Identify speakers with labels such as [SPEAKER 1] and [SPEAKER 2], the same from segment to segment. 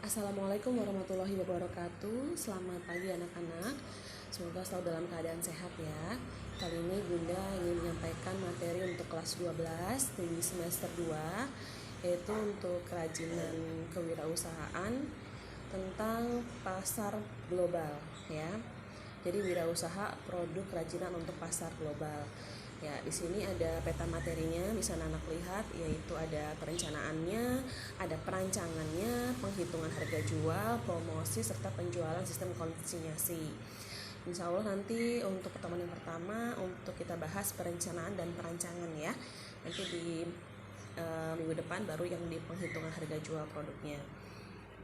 [SPEAKER 1] Assalamualaikum warahmatullahi wabarakatuh. Selamat pagi anak-anak. Semoga selalu dalam keadaan sehat ya. Kali ini Bunda ingin menyampaikan materi untuk kelas 12 di semester 2, yaitu untuk kerajinan kewirausahaan tentang pasar global ya. Jadi wirausaha produk kerajinan untuk pasar global. Ya, di sini ada peta materinya, bisa anak lihat, yaitu ada perencanaannya, ada perancangannya, penghitungan harga jual, promosi, serta penjualan sistem konsinyasi. Insya Allah nanti untuk pertemuan yang pertama untuk kita bahas perencanaan dan perancangan ya. Nanti di minggu depan baru yang di penghitungan harga jual produknya.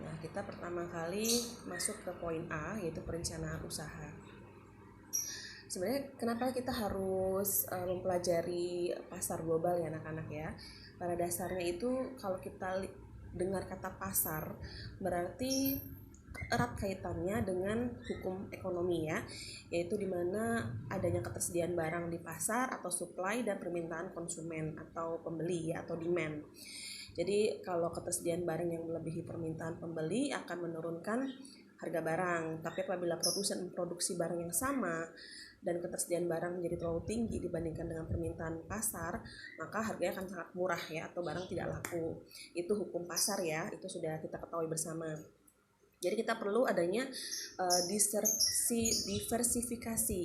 [SPEAKER 1] Nah, kita pertama kali masuk ke poin A, yaitu perencanaan usaha. Sebenarnya kenapa kita harus mempelajari pasar global ya anak-anak ya. Pada dasarnya itu kalau kita dengar kata pasar berarti erat kaitannya dengan hukum ekonomi ya, yaitu dimana adanya ketersediaan barang di pasar atau supply dan permintaan konsumen atau pembeli ya, atau demand. Jadi kalau ketersediaan barang yang melebihi permintaan pembeli akan menurunkan harga barang, tapi apabila produsen memproduksi barang yang sama dan ketersediaan barang menjadi terlalu tinggi dibandingkan dengan permintaan pasar, maka harganya akan sangat murah ya, atau barang tidak laku. Itu hukum pasar ya, itu sudah kita ketahui bersama. Jadi kita perlu adanya diversifikasi.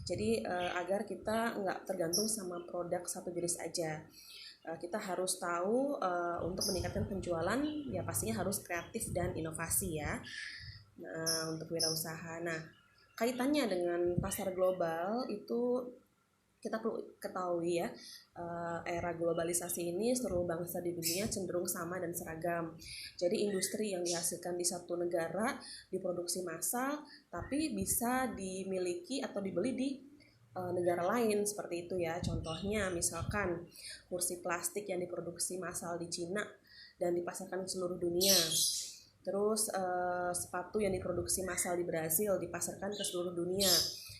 [SPEAKER 1] Jadi agar kita nggak tergantung sama produk satu jenis aja. Kita harus tahu untuk meningkatkan penjualan ya pastinya harus kreatif dan inovasi ya. Nah, untuk wirausaha. Nah, kaitannya dengan pasar global itu kita perlu ketahui ya, era globalisasi ini seluruh bangsa di dunia cenderung sama dan seragam. Jadi industri yang dihasilkan di satu negara diproduksi massal tapi bisa dimiliki atau dibeli di negara lain seperti itu ya. Contohnya misalkan kursi plastik yang diproduksi massal di Cina dan dipasarkan ke seluruh dunia. Terus sepatu yang diproduksi massal di Brasil dipasarkan ke seluruh dunia.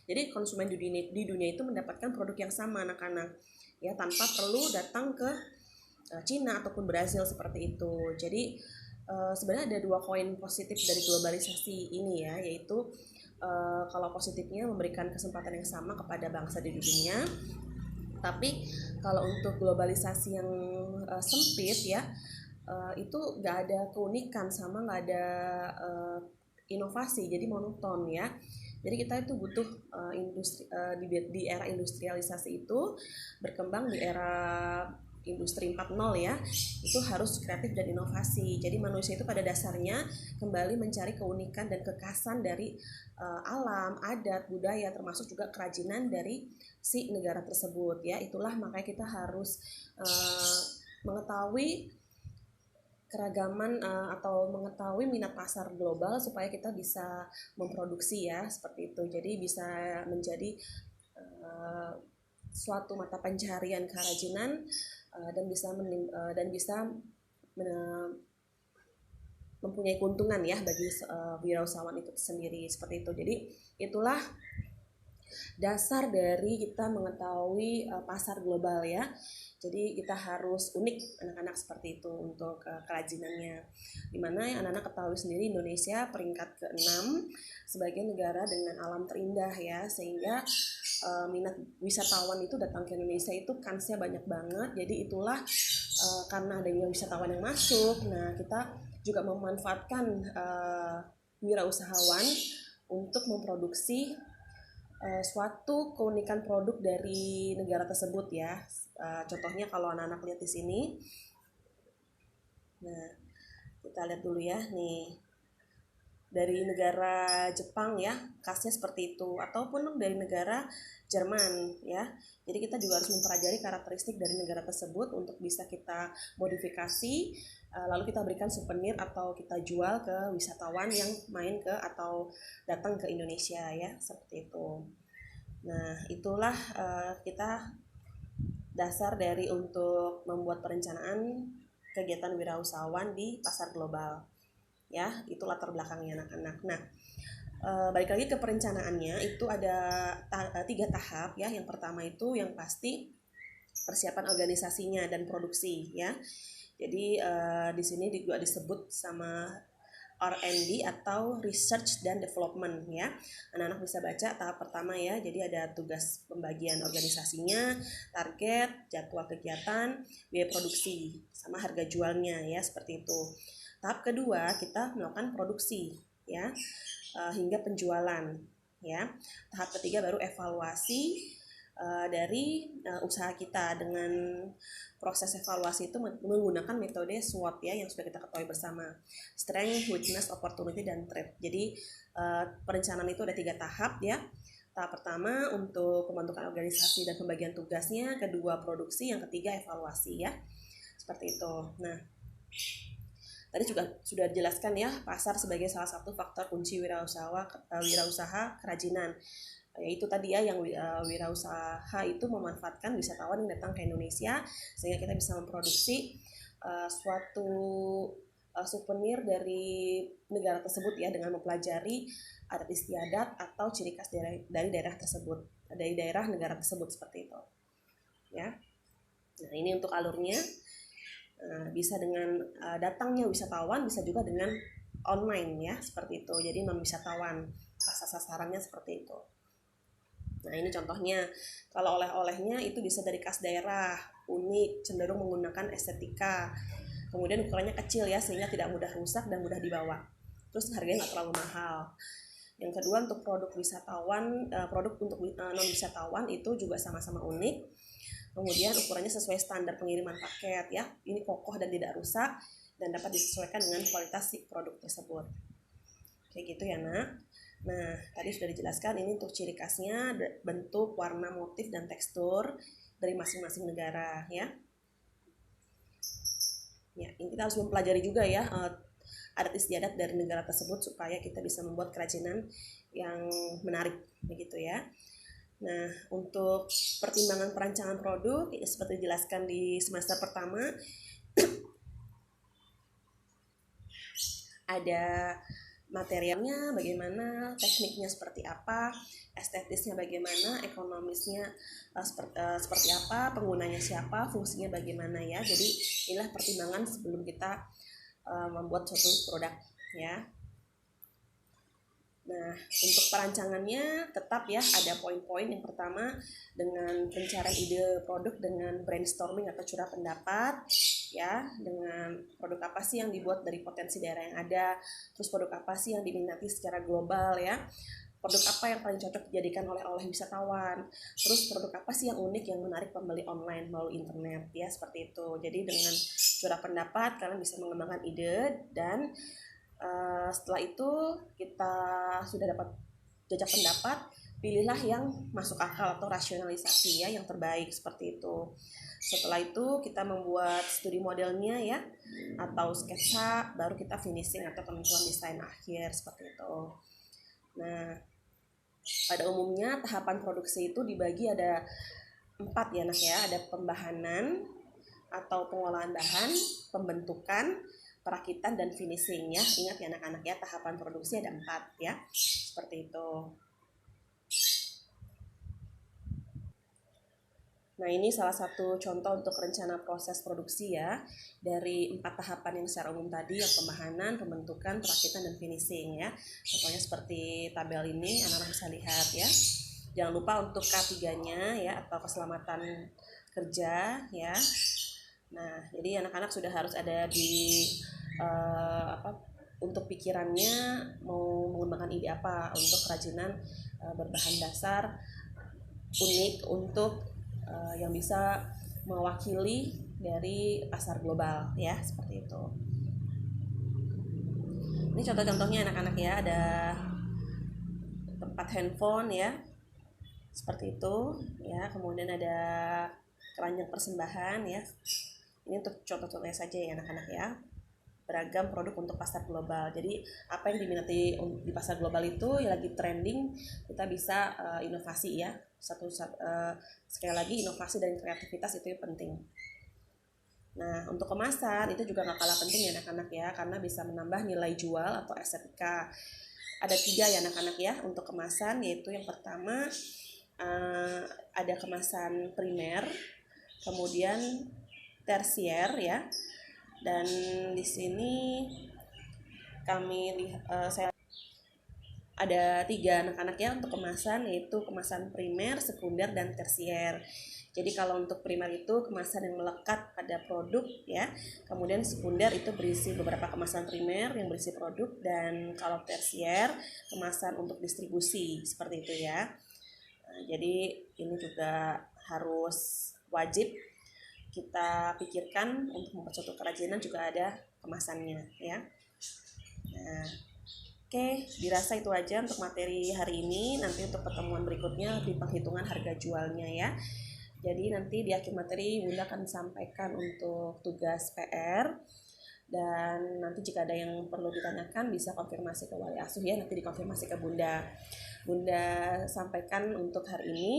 [SPEAKER 1] Jadi konsumen di dunia itu mendapatkan produk yang sama anak-anak ya, tanpa perlu datang ke Cina ataupun Brasil seperti itu. Jadi sebenarnya ada dua koin positif dari globalisasi ini ya, yaitu kalau positifnya memberikan kesempatan yang sama kepada bangsa di dunia. Tapi kalau untuk globalisasi yang sempit ya, itu nggak ada keunikan sama nggak ada inovasi, jadi monoton ya. Jadi kita itu butuh industri di era industrialisasi itu berkembang di era industri 4.0 ya, itu harus kreatif dan inovasi. Jadi manusia itu pada dasarnya kembali mencari keunikan dan kekhasan dari alam, adat, budaya, termasuk juga kerajinan dari si negara tersebut ya. Itulah makanya kita harus mengetahui keragaman atau mengetahui minat pasar global supaya kita bisa memproduksi ya, seperti itu. Jadi bisa menjadi suatu mata pencaharian kerajinan dan bisa mempunyai keuntungan ya bagi wirausahawan itu sendiri, seperti itu. Jadi itulah dasar dari kita mengetahui pasar global ya. Jadi kita harus unik anak-anak seperti itu untuk kerajinannya. Dimana yang anak-anak ketahui sendiri Indonesia peringkat ke-6 sebagai negara dengan alam terindah ya, sehingga minat wisatawan itu datang ke Indonesia itu kansnya banyak banget. Jadi itulah karena adanya wisatawan yang masuk, nah kita juga memanfaatkan wirausahawan untuk memproduksi suatu keunikan produk dari negara tersebut ya. Contohnya kalau anak-anak lihat di sini, nah kita lihat dulu ya nih, dari negara Jepang ya, khasnya seperti itu, ataupun dari negara Jerman ya. Jadi kita juga harus mempelajari karakteristik dari negara tersebut untuk bisa kita modifikasi, lalu kita berikan souvenir atau kita jual ke wisatawan yang main ke atau datang ke Indonesia ya, seperti itu. Nah, itulah kita dasar dari untuk membuat perencanaan kegiatan wirausahawan di pasar global. Ya, itu latar belakangnya anak-anak. Nah, balik lagi ke perencanaannya, itu ada 3 tahap ya. Yang pertama itu yang pasti persiapan organisasinya dan produksi ya. Jadi di sini juga disebut sama R&D atau Research dan Development ya. Anak-anak bisa baca tahap pertama ya. Jadi ada tugas pembagian organisasinya, target, jadwal kegiatan, biaya produksi, sama harga jualnya ya, seperti itu. Tahap kedua kita melakukan produksi ya, hingga penjualan ya. Tahap ketiga baru evaluasi dari usaha kita. Dengan proses evaluasi itu menggunakan metode SWOT ya, yang sudah kita ketahui bersama, Strength, Weakness, Opportunity, dan Threat. Jadi perencanaan itu ada 3 tahap ya. Tahap pertama untuk pembentukan organisasi dan pembagian tugasnya, kedua produksi, yang ketiga evaluasi ya, seperti itu. Nah, tadi juga sudah dijelaskan ya, pasar sebagai salah satu faktor kunci wirausaha kerajinan. Yaitu tadi ya, yang wirausaha itu memanfaatkan wisatawan yang datang ke Indonesia sehingga kita bisa memproduksi suatu souvenir dari negara tersebut ya, dengan mempelajari adat istiadat atau ciri khas dari daerah tersebut, dari daerah negara tersebut, seperti itu ya. Nah, ini untuk alurnya. Bisa dengan datangnya wisatawan, bisa juga dengan online ya, seperti itu. Jadi non wisatawan, pasar sasarannya seperti itu. Nah, ini contohnya. Kalau oleh-olehnya itu bisa dari khas daerah, unik, cenderung menggunakan estetika, kemudian ukurannya kecil ya, sehingga tidak mudah rusak dan mudah dibawa. Terus harganya nggak terlalu mahal. Yang kedua, untuk produk wisatawan, produk untuk non wisatawan itu juga sama-sama unik. Kemudian ukurannya sesuai standar pengiriman paket ya. Ini kokoh dan tidak rusak dan dapat disesuaikan dengan kualitas si produk tersebut. Kayak gitu ya, Nak. Nah, tadi sudah dijelaskan ini untuk ciri khasnya, bentuk, warna, motif, dan tekstur dari masing-masing negara ya. Ya, ini kita harus mempelajari juga ya adat istiadat dari negara tersebut supaya kita bisa membuat kerajinan yang menarik begitu ya. Nah, untuk pertimbangan perancangan produk seperti dijelaskan di semester pertama, ada materialnya bagaimana, tekniknya seperti apa, estetisnya bagaimana, ekonomisnya seperti apa, penggunanya siapa, fungsinya bagaimana ya. Jadi inilah pertimbangan sebelum kita membuat suatu produk ya. Nah, untuk perancangannya tetap ya ada poin-poin. Yang pertama, dengan pencarian ide produk dengan brainstorming atau curah pendapat ya, dengan produk apa sih yang dibuat dari potensi daerah yang ada, terus produk apa sih yang diminati secara global ya, produk apa yang paling cocok dijadikan oleh wisatawan, terus produk apa sih yang unik yang menarik pembeli online melalui internet ya, seperti itu. Jadi dengan curah pendapat kalian bisa mengembangkan ide, dan setelah itu kita sudah dapat jajak pendapat, pilihlah yang masuk akal atau rasionalisasi ya, yang terbaik, seperti itu. Setelah itu kita membuat studi modelnya ya, atau sketsa, baru kita finishing atau penentuan desain akhir, seperti itu. Nah, pada umumnya tahapan produksi itu dibagi ada 4 ya, Nak ya. Ada pembahanan atau pengolahan bahan, pembentukan, perakitan, dan finishing ya. Ingat ya anak-anak ya, tahapan produksi ada 4 ya, seperti itu. Nah, ini salah satu contoh untuk rencana proses produksi ya, dari 4 tahapan yang secara umum tadi, yang pembahanan, pembentukan, perakitan, dan finishing ya. Contohnya seperti tabel ini, anak-anak bisa lihat ya. Jangan lupa untuk K3-nya ya, atau keselamatan kerja ya. Nah, jadi anak-anak sudah harus ada di untuk pikirannya mau mengembangkan ide apa untuk kerajinan berbahan dasar unik untuk yang bisa mewakili dari pasar global ya, seperti itu. Ini contoh-contohnya anak-anak ya, ada tempat handphone ya, seperti itu ya. Kemudian ada keranjang persembahan ya. Ini untuk contoh-contohnya saja ya anak-anak ya. Beragam produk untuk pasar global. Jadi apa yang diminati di pasar global itu yang lagi trending, kita bisa inovasi ya. Sekali lagi, inovasi dan kreativitas itu yang penting. Nah, untuk kemasan itu juga gak kalah penting ya anak-anak ya, karena bisa menambah nilai jual atau estetika. Ada 3 ya anak-anak ya untuk kemasan, yaitu yang pertama ada kemasan primer, kemudian tersier ya. Dan di sini saya ada 3 anak-anak ya untuk kemasan, yaitu kemasan primer, sekunder, dan tersier. Jadi kalau untuk primer itu kemasan yang melekat pada produk ya, kemudian sekunder itu berisi beberapa kemasan primer yang berisi produk, dan kalau tersier kemasan untuk distribusi seperti itu ya. Jadi ini juga harus wajib kita pikirkan untuk membuat suatu kerajinan juga ada kemasannya ya. Nah, oke, dirasa itu aja untuk materi hari ini. Nanti untuk pertemuan berikutnya di penghitungan harga jualnya ya. Jadi nanti di akhir materi Bunda akan sampaikan untuk tugas PR, dan nanti jika ada yang perlu ditanyakan bisa konfirmasi ke wali asuh ya, nanti dikonfirmasi ke Bunda. Bunda sampaikan untuk hari ini.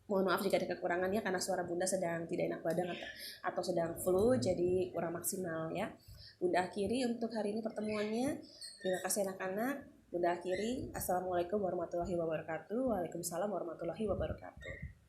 [SPEAKER 1] Mohon maaf jika ada kekurangan ya, karena suara Bunda sedang tidak enak badan atau sedang flu, jadi kurang maksimal ya. Bunda akhiri untuk hari ini pertemuannya. Terima kasih anak-anak. Bunda akhiri. Assalamualaikum warahmatullahi wabarakatuh. Waalaikumsalam warahmatullahi wabarakatuh.